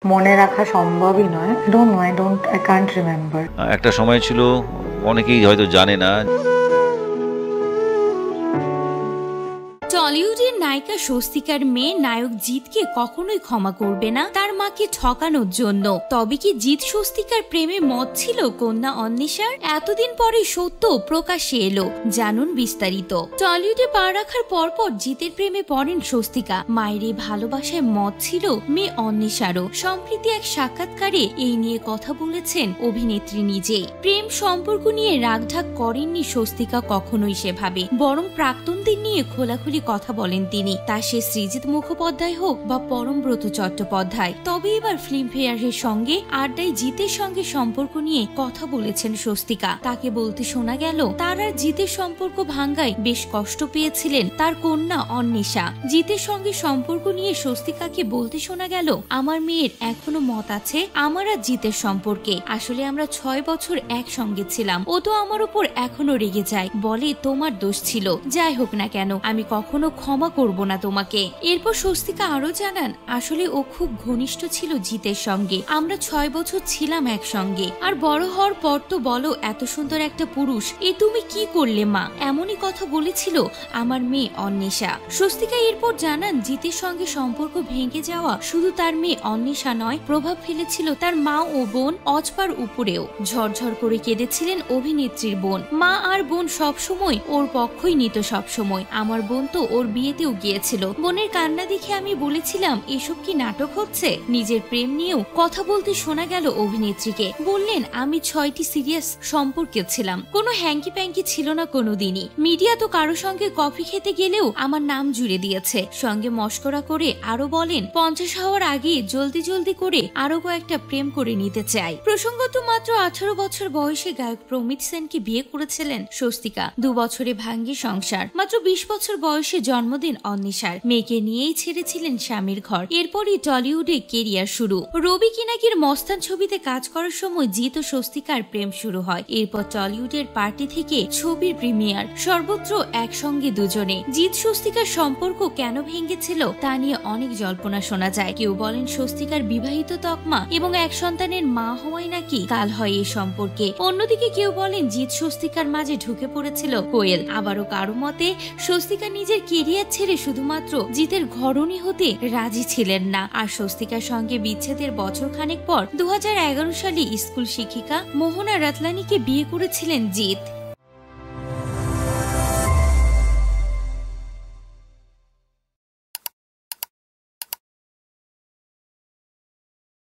মনে রাখা সম্ভবই নয়। I can't remember. একটা সময় ছিল, অনেকেই হয়তো জানে না। টলিউডের নায়িকা স্বস্তিকার মেয়ে নায়ক জিতকে কখনোই ক্ষমা করবে না তার মাকে ঠকানোর জন্য। তবে কি জিত স্বস্তিকার প্রেমে মত ছিল কন্যা অন্বেষার? এতদিন পরে সত্য প্রকাশ্যে এলো, জানুন বিস্তারিত। টলিউডে পা রাখার পরপর জিতের প্রেমে পড়েন স্বস্তিকা। মায়ের এই ভালোবাসায় মত ছিল মেয়ে অন্বেষারও। সম্প্রতি এক সাক্ষাৎকারে এই নিয়ে কথা বলেছেন অভিনেত্রী নিজেই। প্রেম সম্পর্ক নিয়ে রাগঢাক করেননি স্বস্তিকা কখনোই সেভাবে, বরং প্রাক্তনদের নিয়ে খোলাখুলি কথা বলেন তিনি। তা সে সৃজিত মুখোপাধ্যায় হোক বা পরমব্রত চট্টোপাধ্যায়। তবে এবার ফিল্মফেয়ারের সঙ্গে আড্ডায় জিতের সঙ্গে সম্পর্ক নিয়ে কথা বলেছেন স্বস্তিকা। তাকে বলতে শোনা গেল তার আর জিতের সম্পর্ক ভাঙ্গায় বেশ কষ্ট পেয়েছিলেন তার কন্যা অন্বেষা। জিতের সঙ্গে সম্পর্ক নিয়ে স্বস্তিকাকে বলতে শোনা গেল, আমার মেয়ের এখনো মত আছে আমার আর জিতের সম্পর্কে। আসলে আমরা 6 বছর একসঙ্গে ছিলাম। ও তো আমার উপর এখনো রেগে যায়, বলে তোমার দোষ ছিল। যাই হোক না কেন, আমি কখনো ক্ষমা করব না তোমাকে। এরপর স্বস্তিকা আরো জানান, আসলে ও খুব ঘনিষ্ঠ ছিল জিতের সঙ্গে। আমরা 6 বছর ছিলাম একসঙ্গে। আর বড় হওয়ার পর তো বলো, এত সুন্দর একটা পুরুষ, এ তুমি কি করলে মা? এমনই কথা বলেছিল আমার মেয়ে অন্বেষা। স্বস্তিকা এরপর জানান, জিতের সঙ্গে সম্পর্ক ভেঙে যাওয়া শুধু তার মেয়ে অন্বেষা নয়, প্রভাব ফেলেছিল তার মা ও বোন অজপার উপরেও। ঝরঝর করে কেঁদেছিলেন অভিনেত্রীর বোন। মা আর বোন সবসময় ওর পক্ষই নিত। সবসময় আমার বোন তো ওর বিয়েতেও গিয়েছিল। বোনের কান্না দেখে আমি বলেছিলাম, এসব কি নাটক হচ্ছে? নিজের প্রেম নিয়েও কথা বলতে শোনা গেল অভিনেত্রীকে। বললেন, আমি 6টি সিরিয়াস সম্পর্কে ছিলাম, কোনো হ্যাঙ্কি প্যাঙ্কি ছিল না কোনোদিনই। মিডিয়া তো কারো সঙ্গে কফি খেতে গেলেও আমার নাম জুড়ে দিয়েছে। সঙ্গে মস্করা করে আরো বলেন, 50 হওয়ার আগে জলদি জলদি করে আরো কয়েকটা প্রেম করে নিতে চাই। প্রসঙ্গত মাত্র 18 বছর বয়সে গায়ক প্রমিত সেনকে বিয়ে করেছিলেন স্বস্তিকা। 2 বছরে ভাঙ্গে সংসার। মাত্র 20 বছর বয়সে জন্মদিন অন্বেষার। মেয়েকে নিয়েই ছেড়েছিলেন স্বামীর ঘর। এরপরই টলিউডে কেরিয়ার শুরু। রবি কিনাকির মস্তান ছবিতে কাজ করার সময় জিত ও স্বস্তিকার প্রেম শুরু হয়। এরপর টলিউডের পার্টি থেকে ছবির প্রিমিয়ার, সর্বত্র একসঙ্গে দুজনে। জিত স্বস্তিকার সম্পর্ক কেন ভেঙেছিল তা নিয়ে অনেক জল্পনা শোনা যায়। কেউ বলেন স্বস্তিকার বিবাহিত তকমা এবং এক সন্তানের মা হওয়াই নাকি কাল হয় এই সম্পর্কে। অন্যদিকে কেউ বলেন জিত স্বস্তিকার মাঝে ঢুকে পড়েছিল কোয়েল। আবারও কারো মতে স্বস্তিকা নিজের কেরিয়ার ছেড়ে শুধুমাত্র জিতের ঘরণী হতে রাজি ছিলেন না। আর স্বস্তিকার সঙ্গে বিচ্ছেদের বছর খানেক পর 2011 সালে স্কুল শিক্ষিকা মোহনা রাতলানিকে বিয়ে করেছিলেন জিত।